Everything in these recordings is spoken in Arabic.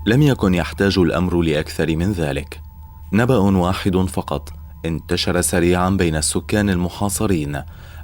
لم يكن يحتاج الأمر لأكثر من ذلك. نبأ واحد فقط انتشر سريعا بين السكان المحاصرين: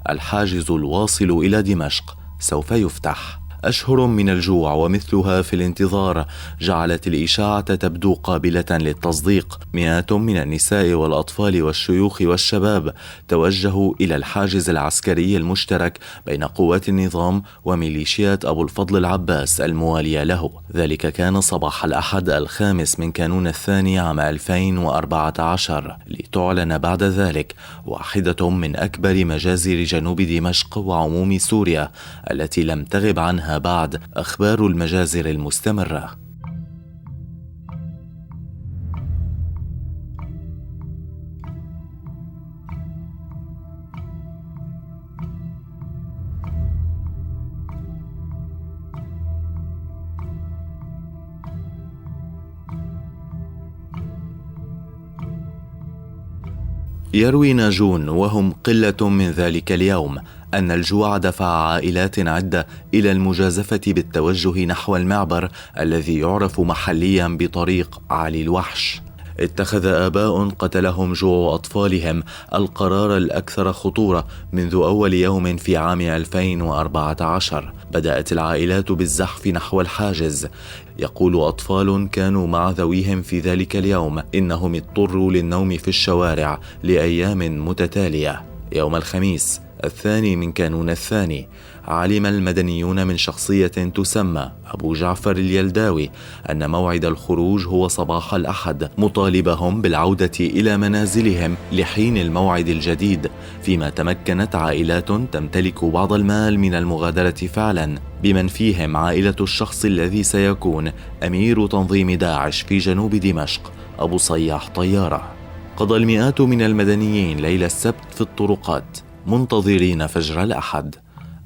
الحاجز الواصل إلى دمشق سوف يفتح. أشهر من الجوع ومثلها في الانتظار جعلت الإشاعة تبدو قابلة للتصديق. مئات من النساء والأطفال والشيوخ والشباب توجهوا إلى الحاجز العسكري المشترك بين قوات النظام وميليشيات أبو الفضل العباس الموالية له. ذلك كان صباح الأحد 5 من كانون الثاني عام 2014، لتعلن بعد ذلك واحدة من أكبر مجازر جنوب دمشق وعموم سوريا التي لم تغب عنها بعد أخبار المجازر المستمرة. يروي ناجون وهم قلة من ذلك اليوم أن الجوع دفع عائلات عدة إلى المجازفة بالتوجه نحو المعبر الذي يعرف محليا بطريق علي الوحش. اتخذ آباء قتلهم جوع أطفالهم القرار الأكثر خطورة منذ أول يوم في عام 2014. بدأت العائلات بالزحف نحو الحاجز. يقول أطفال كانوا مع ذويهم في ذلك اليوم إنهم اضطروا للنوم في الشوارع لأيام متتالية. يوم الخميس 2 من كانون الثاني علم المدنيون من شخصية تسمى أبو جعفر اليلداوي أن موعد الخروج هو صباح الأحد، مطالبهم بالعودة إلى منازلهم لحين الموعد الجديد، فيما تمكنت عائلات تمتلك بعض المال من المغادرة فعلا، بمن فيهم عائلة الشخص الذي سيكون أمير تنظيم داعش في جنوب دمشق أبو صياح طيارة. قضى المئات من المدنيين ليل السبت في الطرقات منتظرين فجر الأحد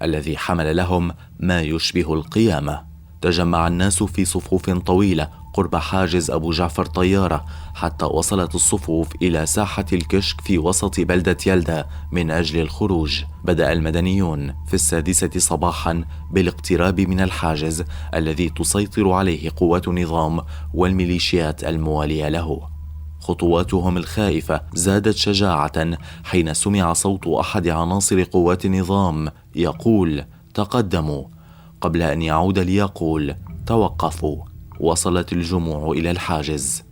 الذي حمل لهم ما يشبه القيامة. تجمع الناس في صفوف طويلة قرب حاجز أبو جعفر طيارة حتى وصلت الصفوف إلى ساحة الكشك في وسط بلدة يلدا من أجل الخروج. بدأ المدنيون في 6 صباحا بالاقتراب من الحاجز الذي تسيطر عليه قوات النظام والميليشيات الموالية له. خطواتهم الخائفة زادت شجاعة حين سمع صوت أحد عناصر قوات النظام يقول: تقدموا، قبل أن يعود ليقول: توقفوا. وصلت الجموع إلى الحاجز.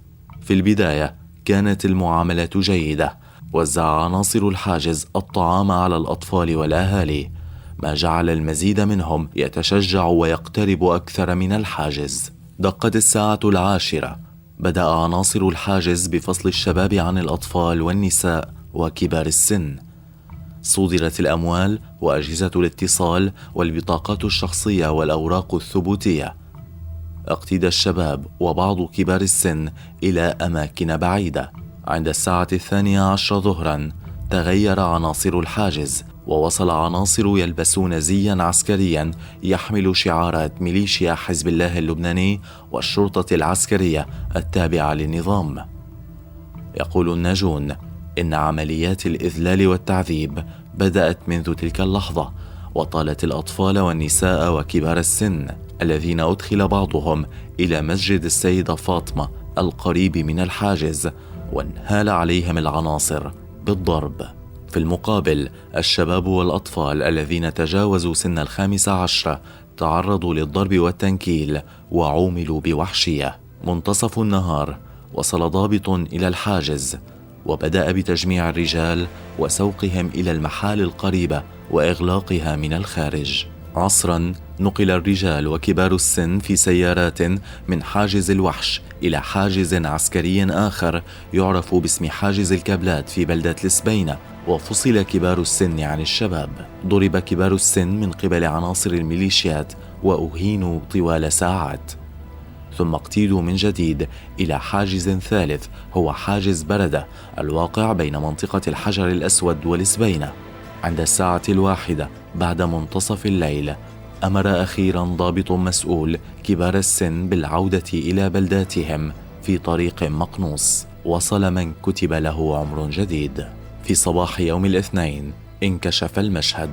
في البداية كانت المعاملة جيدة. وزع عناصر الحاجز الطعام على الأطفال والأهالي، ما جعل المزيد منهم يتشجع ويقترب أكثر من الحاجز. دقت الساعة 10. بدأ عناصر الحاجز بفصل الشباب عن الأطفال والنساء وكبار السن. صودرت الأموال وأجهزة الاتصال والبطاقات الشخصية والأوراق الثبوتية. اقتدى الشباب وبعض كبار السن إلى أماكن بعيدة. عند الساعة 12 ظهرا تغير عناصر الحاجز، ووصل عناصر يلبسون زيا عسكريا يحمل شعارات ميليشيا حزب الله اللبناني والشرطة العسكرية التابعة للنظام. يقول الناجون إن عمليات الإذلال والتعذيب بدأت منذ تلك اللحظة، وطالت الأطفال والنساء وكبار السن الذين أدخل بعضهم إلى مسجد السيدة فاطمة القريب من الحاجز، وانهال عليهم العناصر بالضرب. في المقابل الشباب والأطفال الذين تجاوزوا سن 15 تعرضوا للضرب والتنكيل وعوملوا بوحشية. منتصف النهار وصل ضابط إلى الحاجز وبدأ بتجميع الرجال وسوقهم إلى المحال القريبة وإغلاقها من الخارج. عصرا نقل الرجال وكبار السن في سيارات من حاجز الوحش إلى حاجز عسكري آخر يعرف باسم حاجز الكابلات في بلدة السبينة، وفصل كبار السن عن الشباب. ضرب كبار السن من قبل عناصر الميليشيات وأهينوا طوال ساعات، ثم اقتيلوا من جديد إلى حاجز ثالث هو حاجز بردة الواقع بين منطقة الحجر الأسود والسبينة. عند الساعة 1 بعد منتصف الليل أمر أخيرا ضابط مسؤول كبار السن بالعودة إلى بلداتهم في طريق مقنوص. وصل من كتب له عمر جديد. في صباح يوم الاثنين انكشف المشهد.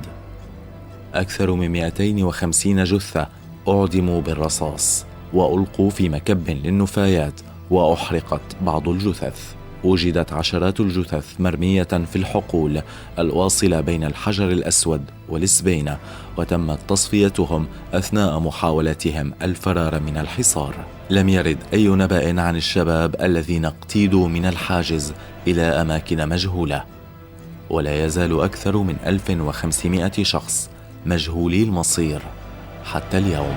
أكثر من 250 جثة أعدموا بالرصاص، وألقوا في مكب للنفايات، وأحرقت بعض الجثث. وجدت عشرات الجثث مرمية في الحقول الواصلة بين الحجر الأسود والسبينة، وتمت تصفيتهم أثناء محاولتهم الفرار من الحصار. لم يرد أي نبأ عن الشباب الذين اقتيدوا من الحاجز إلى أماكن مجهولة، ولا يزال أكثر من 1500 شخص مجهولي المصير حتى اليوم.